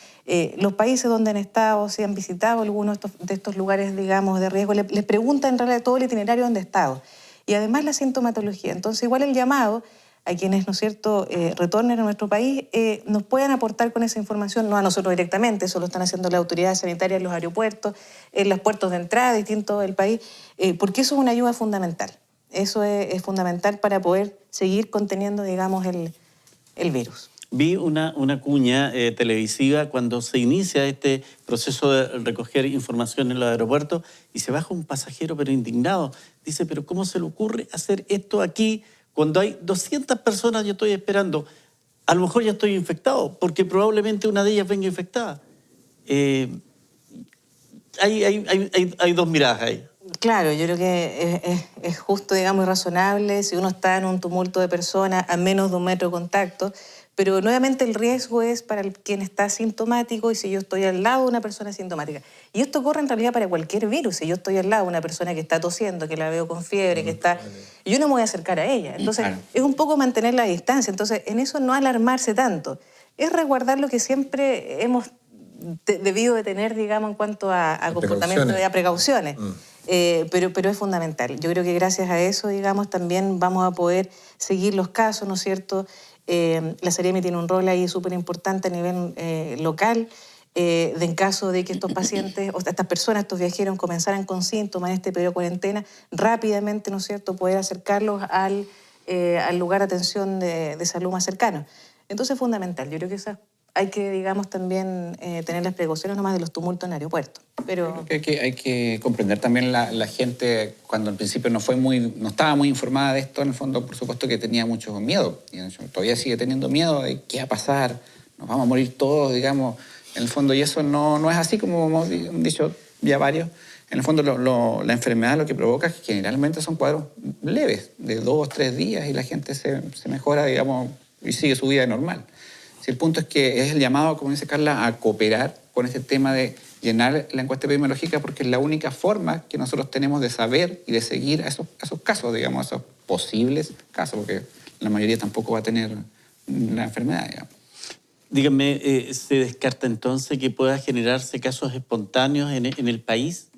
Los países donde han estado, si han visitado algunos de estos lugares, digamos, de riesgo, les preguntan en realidad todo el itinerario donde han estado. Y además la sintomatología. Entonces, igual el llamado a quienes, ¿no es cierto?, retornen a nuestro país, nos puedan aportar con esa información, no a nosotros directamente, eso lo están haciendo las autoridades sanitarias en los aeropuertos, en los puertos de entrada distintos del país, porque eso es una ayuda fundamental. Eso es fundamental para poder seguir conteniendo, digamos, el virus. Vi una cuña televisiva cuando se inicia este proceso de recoger información en los aeropuertos y se baja un pasajero pero indignado. Dice, pero ¿cómo se le ocurre hacer esto aquí cuando hay 200 personas yo estoy esperando? A lo mejor ya estoy infectado porque probablemente una de ellas venga infectada. Hay dos miradas ahí. Claro, yo creo que es justo, digamos, y razonable si uno está en un tumulto de personas a menos de 1 metro de contacto, pero nuevamente el riesgo es para quien está asintomático y si yo estoy al lado de una persona asintomática. Y esto ocurre en realidad para cualquier virus. Si yo estoy al lado de una persona que está tosiendo, que la veo con fiebre, que está... Yo no me voy a acercar a ella. Entonces, es un poco mantener la distancia. Entonces, en eso no alarmarse tanto. Es resguardar lo que siempre hemos debido de tener, digamos, en cuanto a comportamiento y a precauciones. Pero es fundamental. Yo creo que gracias a eso, digamos, también vamos a poder seguir los casos, ¿no es cierto? La Seremi tiene un rol ahí súper importante a nivel local, en caso de que estos pacientes, o estas personas, estos viajeros, comenzaran con síntomas en este periodo de cuarentena, rápidamente, ¿no es cierto?, poder acercarlos al lugar de atención de salud más cercano. Entonces es fundamental. Yo creo que esas hay que, digamos, también tener las precauciones nomás de los tumultos en aeropuertos. Pero Creo que hay que comprender también la gente, cuando al principio no estaba muy informada de esto, en el fondo, por supuesto que tenía mucho miedo. Y todavía sigue teniendo miedo de qué va a pasar, nos vamos a morir todos, digamos, en el fondo. Y eso no es así, como hemos dicho ya varios. En el fondo, la enfermedad lo que provoca es que generalmente son cuadros leves, de 2 o 3 días, y la gente se mejora, digamos, y sigue su vida normal. Si el punto es que es el llamado, como dice Carla, a cooperar con este tema de llenar la encuesta epidemiológica, porque es la única forma que nosotros tenemos de saber y de seguir a esos casos, digamos, a esos posibles casos, porque la mayoría tampoco va a tener la enfermedad, digamos. Díganme, ¿se descarta entonces que pueda generarse casos espontáneos en el país?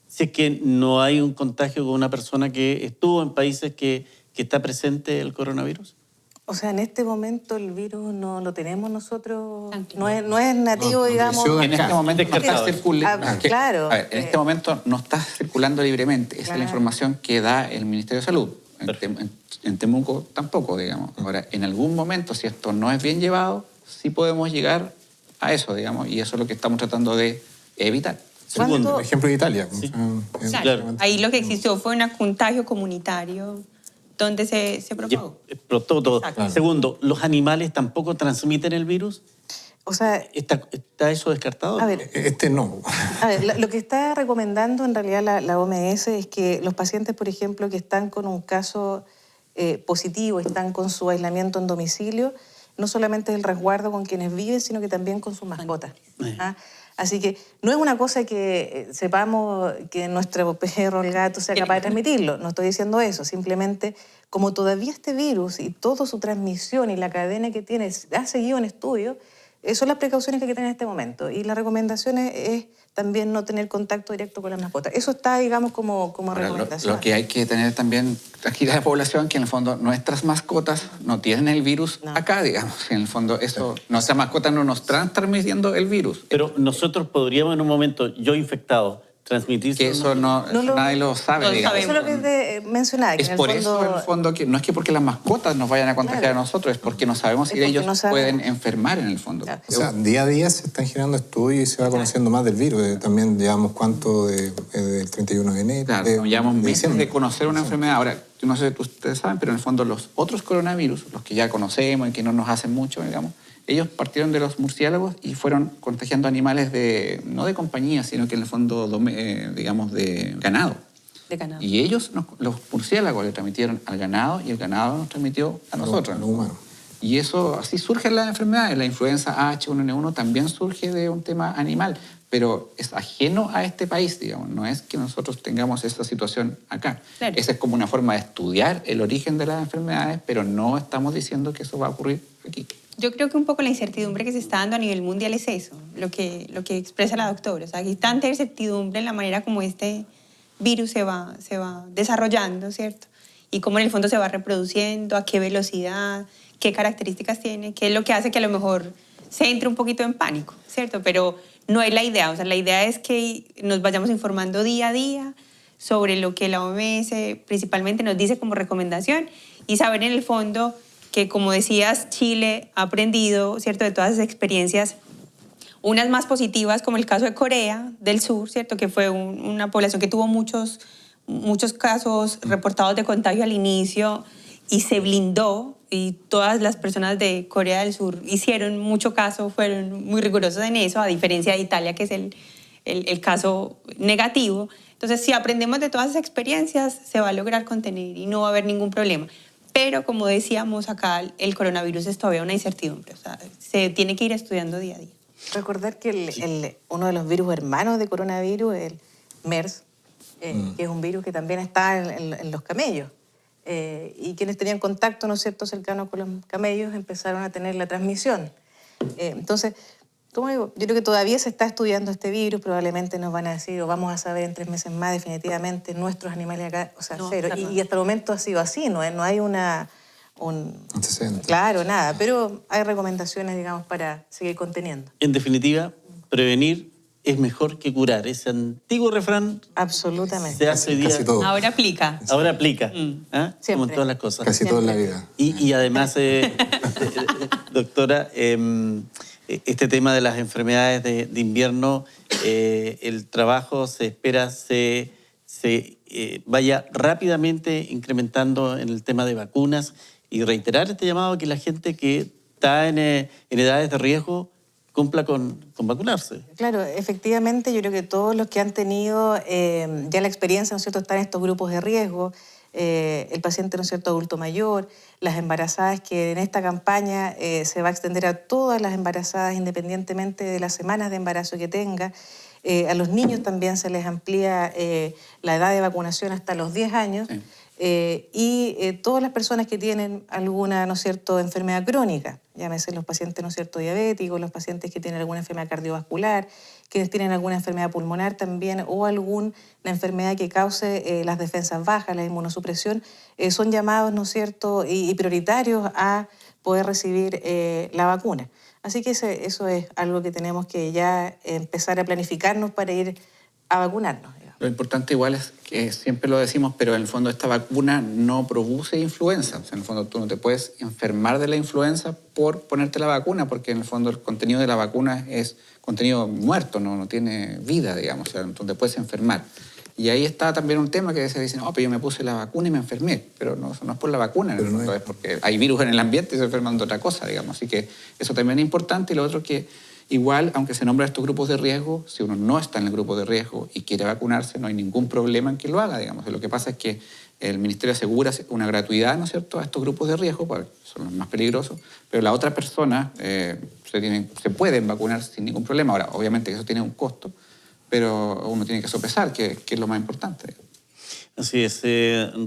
Si es que no hay un contagio con una persona que estuvo en países que está presente el coronavirus. o sea, en este momento el virus no lo tenemos nosotros, no es nativo, digamos. En este momento no está circulando. Claro. A ver, en este momento no está circulando libremente. Esa es la información que da el Ministerio de Salud. En Temuco tampoco, digamos. Ahora, en algún momento, si esto no es bien llevado, sí podemos llegar a eso, digamos, y eso es lo que estamos tratando de evitar. Segundo, el ejemplo de Italia. Sí. Claro. Ahí lo que existió fue un contagio comunitario donde se propagó. Explotó todo. Exacto. Segundo, ¿los animales tampoco transmiten el virus? O sea, ¿Está eso descartado? a ver, No. A ver, lo que está recomendando en realidad la OMS es que los pacientes, por ejemplo, que están con un caso positivo, están con su aislamiento en domicilio, no solamente el resguardo con quienes viven, sino que también con sus mascotas. ¿Ah? Así que no es una cosa que sepamos que nuestro perro o el gato sea capaz de transmitirlo. No estoy diciendo eso. Simplemente, como todavía este virus y toda su transmisión y la cadena que tiene ha seguido en estudio, son las precauciones que hay que tener en este momento. Y la recomendación es también no tener contacto directo con las mascotas. Eso está, digamos, como Ahora, recomendación. lo que hay que tener también tranquilidad de población, que en el fondo nuestras mascotas no tienen el virus acá, digamos. En el fondo, nuestras mascotas no nos están transmitiendo el virus. Pero nosotros podríamos en un momento, yo infectado, transmitir... Que eso nadie lo sabe, No lo digamos. Eso es lo que mencionaba. Que Es en el por fondo, eso, en el fondo, que no es que porque las mascotas nos vayan a contagiar a nosotros, es porque no sabemos si Es porque ellos no sabemos. pueden enfermar en el fondo. Claro. O sea, día a día se están generando estudios y se va conociendo más del virus. También llevamos cuánto del 31 de enero. Claro, llevamos meses diciembre. de conocer una enfermedad. Ahora, yo no sé si ustedes saben, pero en el fondo los otros coronavirus, los que ya conocemos y que no nos hacen mucho, digamos, ellos partieron de los murciélagos y fueron contagiando animales no de compañía, sino que en el fondo, digamos, de ganado. De ganado. Y ellos, los murciélagos, le transmitieron al ganado y el ganado nos transmitió a nosotros. A los humanos. Y eso, así surgen las enfermedades. La influenza H1N1 también surge de un tema animal, pero es ajeno a este país, digamos. No es que nosotros tengamos esta situación acá. Claro. Esa es como una forma de estudiar el origen de las enfermedades, pero no estamos diciendo que eso va a ocurrir aquí. Yo creo que un poco la incertidumbre que se está dando a nivel mundial es eso, lo que expresa la doctora. O sea, hay tanta incertidumbre en la manera como este virus se va desarrollando, ¿cierto? Y cómo en el fondo se va reproduciendo, a qué velocidad, qué características tiene, qué es lo que hace que a lo mejor se entre un poquito en pánico, ¿cierto? Pero no es la idea. O sea, la idea es que nos vayamos informando día a día sobre lo que la OMS principalmente nos dice como recomendación y saber en el fondo que, como decías, Chile ha aprendido, ¿cierto?, de todas esas experiencias, unas más positivas, como el caso de Corea del Sur, ¿cierto?, que fue una población que tuvo muchos casos reportados de contagio al inicio y se blindó, y todas las personas de Corea del Sur hicieron mucho caso, fueron muy rigurosos en eso, a diferencia de Italia, que es el caso negativo. Entonces, si aprendemos de todas esas experiencias, se va a lograr contener y no va a haber ningún problema. Pero, como decíamos acá, el coronavirus es todavía una incertidumbre. O sea, se tiene que ir estudiando día a día. Recordar que uno de los virus hermanos de coronavirus, el MERS, que es un virus que también está en los camellos. Y quienes tenían contacto, ¿no es cierto?, cercano con los camellos, empezaron a tener la transmisión. Entonces, como digo, yo creo que todavía se está estudiando este virus, probablemente nos van a decir, o vamos a saber en 3 meses más definitivamente nuestros animales acá, o sea, No, cero. Y hasta el momento ha sido así, no hay un antecedente. Claro, nada, pero hay recomendaciones, digamos, para seguir conteniendo. En definitiva, prevenir es mejor que curar. Ese antiguo refrán Absolutamente. se hace hoy día. Casi todo. Ahora aplica. Ahora aplica, ¿ah? Siempre. Como en todas las cosas. Casi todo en la vida. Y además, doctora, este tema de las enfermedades de invierno, el trabajo se espera se vaya rápidamente incrementando en el tema de vacunas y reiterar este llamado a que la gente que está en edades de riesgo cumpla con vacunarse. Claro, efectivamente, yo creo que todos los que han tenido ya la experiencia, ¿no es cierto?, estar en estos grupos de riesgo, el paciente, ¿no es cierto?, adulto mayor, las embarazadas, que en esta campaña se va a extender a todas las embarazadas independientemente de las semanas de embarazo que tenga. A los niños también se les amplía la edad de vacunación hasta los 10 años. Sí. Todas las personas que tienen alguna, ¿no es cierto?, enfermedad crónica, llámese los pacientes, ¿no es cierto?, diabéticos, los pacientes que tienen alguna enfermedad cardiovascular, quienes tienen alguna enfermedad pulmonar también o alguna enfermedad que cause las defensas bajas, la inmunosupresión, son llamados, ¿no es cierto?, y prioritarios a poder recibir la vacuna. Así que eso es algo que tenemos que ya empezar a planificarnos para ir a vacunarnos. Lo importante igual es que siempre lo decimos, pero en el fondo esta vacuna no produce influenza. O sea, en el fondo tú no te puedes enfermar de la influenza por ponerte la vacuna, porque en el fondo el contenido de la vacuna es contenido muerto, no tiene vida, digamos. O sea, entonces te puedes enfermar. Y ahí está también un tema que se dice, no, pero yo me puse la vacuna y me enfermé. Pero no, eso no es por la vacuna, en el fondo es porque hay virus en el ambiente y se enferman de otra cosa, digamos. Así que eso también es importante. Y lo otro que igual, aunque se nombran estos grupos de riesgo, si uno no está en el grupo de riesgo y quiere vacunarse, no hay ningún problema en que lo haga, digamos. Lo que pasa es que el Ministerio asegura una gratuidad, ¿no es cierto?, a estos grupos de riesgo, porque son los más peligrosos, pero la otra persona se pueden vacunar sin ningún problema. Ahora, obviamente que eso tiene un costo, pero uno tiene que sopesar, que es lo más importante. Así es,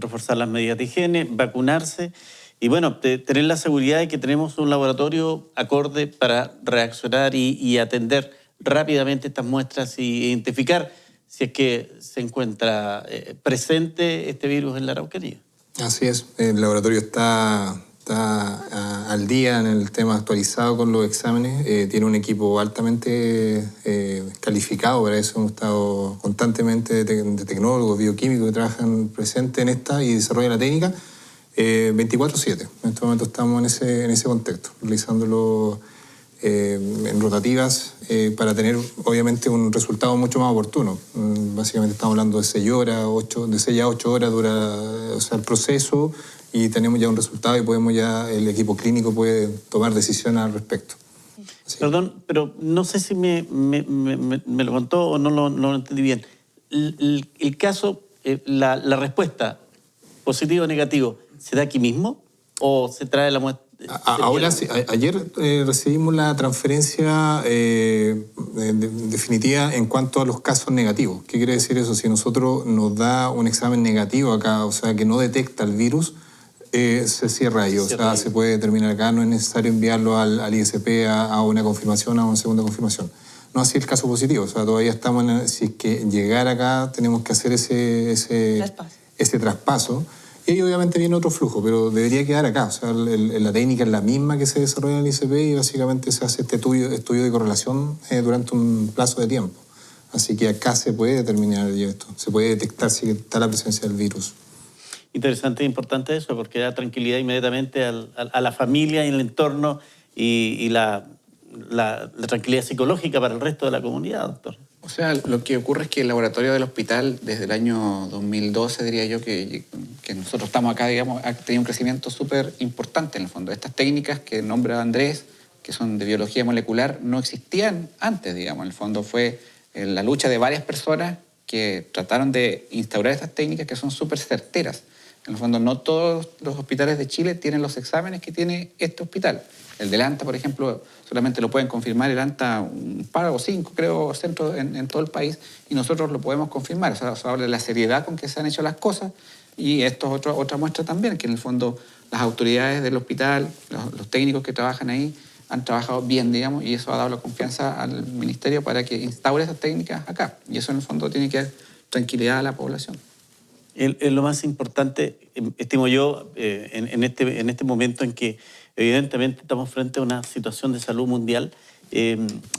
reforzar las medidas de higiene, vacunarse y, bueno, tener la seguridad de que tenemos un laboratorio acorde para reaccionar y atender rápidamente estas muestras y identificar si es que se encuentra presente este virus en la Araucanía. Así es, el laboratorio está al día en el tema, actualizado con los exámenes, tiene un equipo altamente calificado para eso. Hemos estado constantemente de tecnólogos, bioquímicos que trabajan presentes en esta y desarrollan la técnica 24/7. En este momento estamos en ese contexto, realizándolo en rotativas para tener obviamente un resultado mucho más oportuno. Básicamente estamos hablando de 6 horas, de 6 a 8 horas dura, o sea, el proceso, y tenemos ya un resultado y el equipo clínico puede tomar decisiones al respecto. Así. Perdón, pero no sé si me lo contó o no lo entendí bien. El caso, la respuesta, positivo o negativo, ¿se da aquí mismo o se trae la muestra? Ahora sí, ayer recibimos la transferencia definitiva en cuanto a los casos negativos. ¿Qué quiere decir eso? Si nosotros nos da un examen negativo acá, o sea, que no detecta el virus, se cierra ahí. O sea, se puede terminar acá, no es necesario enviarlo al ISP a una confirmación, a una segunda confirmación. No así el caso positivo, o sea, todavía estamos si es que llegar acá tenemos que hacer ese traspaso. Y obviamente viene otro flujo, pero debería quedar acá. O sea, la técnica es la misma que se desarrolla en el ISP y básicamente se hace este estudio de correlación durante un plazo de tiempo. Así que acá se puede determinar esto, se puede detectar si está la presencia del virus. Interesante e importante eso, porque da tranquilidad inmediatamente a la familia y el entorno y la tranquilidad psicológica para el resto de la comunidad, doctor. O sea, lo que ocurre es que el laboratorio del hospital, desde el año 2012, diría yo, que nosotros estamos acá, digamos, ha tenido un crecimiento súper importante en el fondo. Estas técnicas que nombra Andrés, que son de biología molecular, no existían antes, digamos. En el fondo fue la lucha de varias personas que trataron de instaurar estas técnicas que son súper certeras. En el fondo, no todos los hospitales de Chile tienen los exámenes que tiene este hospital. El del ANTA, por ejemplo, solamente lo pueden confirmar el ANTA un par o 5, creo, centros en todo el país, y nosotros lo podemos confirmar. O sea, eso habla de la seriedad con que se han hecho las cosas, y esto es otra muestra también, que en el fondo las autoridades del hospital, los técnicos que trabajan ahí, han trabajado bien, digamos, y eso ha dado la confianza al ministerio para que instaure esas técnicas acá. Y eso en el fondo tiene que dar tranquilidad a la población. Es lo más importante, estimo yo, en este momento en que evidentemente estamos frente a una situación de salud mundial.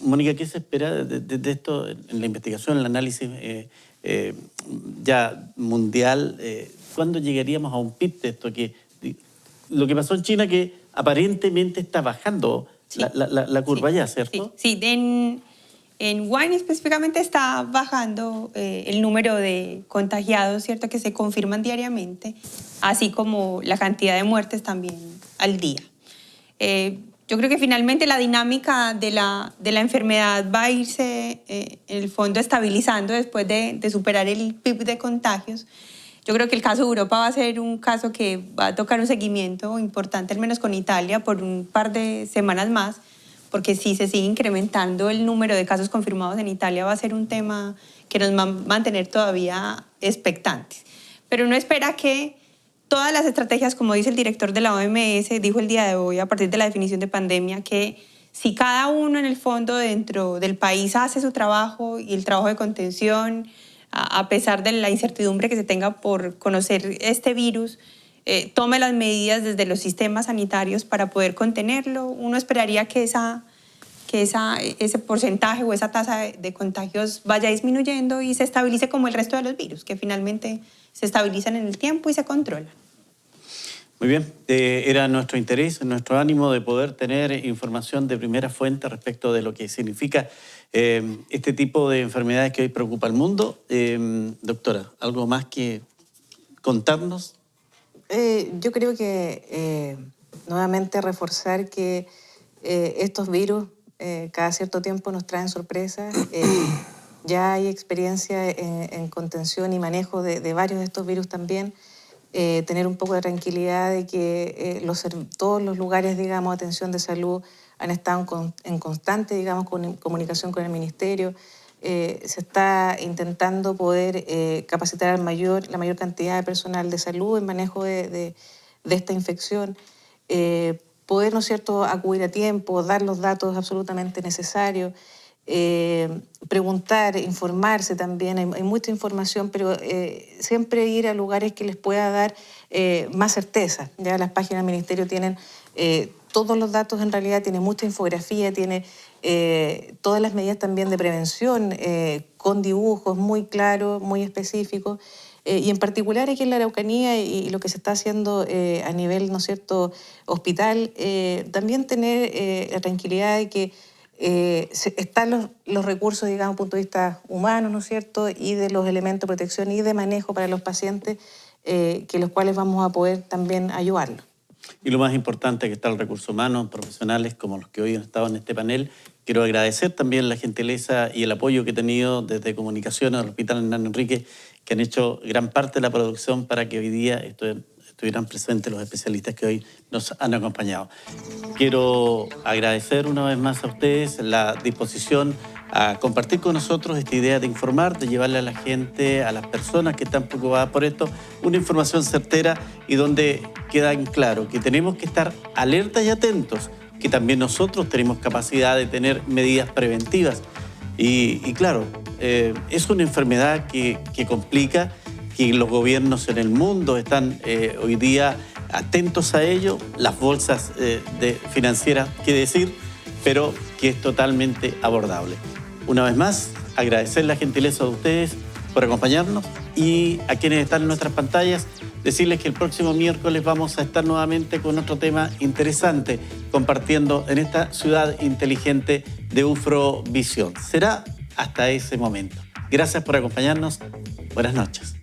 Mónica, ¿qué se espera de esto en la investigación, en el análisis ya mundial? ¿Cuándo llegaríamos a un pic de esto? Lo que pasó en China, que aparentemente está bajando Sí. la curva Sí, ya, ¿cierto? Sí, en Wine específicamente está bajando el número de contagiados, ¿cierto? Que se confirman diariamente, así como la cantidad de muertes también al día. Yo creo que finalmente la dinámica de la enfermedad va a irse, en el fondo, estabilizando después de superar el pic de contagios. Yo creo que el caso de Europa va a ser un caso que va a tocar un seguimiento importante, al menos con Italia, por un par de semanas más, porque si se sigue incrementando el número de casos confirmados en Italia, va a ser un tema que nos va a mantener todavía expectantes. Pero uno espera que todas las estrategias, como dice el director de la OMS, dijo el día de hoy, a partir de la definición de pandemia, que si cada uno en el fondo dentro del país hace su trabajo y el trabajo de contención, a pesar de la incertidumbre que se tenga por conocer este virus, tome las medidas desde los sistemas sanitarios para poder contenerlo, uno esperaría que ese porcentaje o esa tasa de contagios vaya disminuyendo y se estabilice como el resto de los virus, que finalmente se estabilizan en el tiempo y se controlan. Muy bien, era nuestro interés, nuestro ánimo de poder tener información de primera fuente respecto de lo que significa este tipo de enfermedades que hoy preocupa al mundo. Doctora, ¿algo más que contarnos? Yo creo que nuevamente reforzar que estos virus cada cierto tiempo nos traen sorpresas. Ya hay experiencia en contención y manejo de varios de estos virus también. Tener un poco de tranquilidad de que todos los lugares, digamos, de atención de salud han estado en constante, digamos, comunicación con el Ministerio. Se está intentando poder capacitar la mayor cantidad de personal de salud en manejo de esta infección. Poder, ¿no es cierto?, acudir a tiempo, dar los datos absolutamente necesarios. Preguntar, informarse también, hay mucha información, pero siempre ir a lugares que les pueda dar más certeza. Ya las páginas del Ministerio tienen todos los datos, en realidad tiene mucha infografía, tiene todas las medidas también de prevención, con dibujos muy claros, muy específicos. Y en particular aquí en la Araucanía y lo que se está haciendo a nivel, ¿no es cierto?, hospital, también tener la tranquilidad de que están los recursos, digamos, desde un punto de vista humano, ¿no es cierto?, y de los elementos de protección y de manejo para los pacientes, que los cuales vamos a poder también ayudarlos. Y lo más importante, que está el recurso humano, profesionales como los que hoy han estado en este panel. Quiero agradecer también la gentileza y el apoyo que he tenido desde Comunicaciones del Hospital Hernán Enrique, que han hecho gran parte de la producción para que hoy día estuvieran presentes los especialistas que hoy nos han acompañado. Quiero agradecer una vez más a ustedes la disposición a compartir con nosotros esta idea de informar, de llevarle a la gente, a las personas que están preocupadas por esto, una información certera y donde queda en claro que tenemos que estar alertas y atentos, que también nosotros tenemos capacidad de tener medidas preventivas. Y claro, es una enfermedad que complica, que los gobiernos en el mundo están hoy día atentos a ello, las bolsas financieras, qué decir, pero que es totalmente abordable. Una vez más, agradecer la gentileza de ustedes por acompañarnos y a quienes están en nuestras pantallas, decirles que el próximo miércoles vamos a estar nuevamente con otro tema interesante, compartiendo en esta ciudad inteligente de Ufrovisión. Será hasta ese momento. Gracias por acompañarnos. Buenas noches.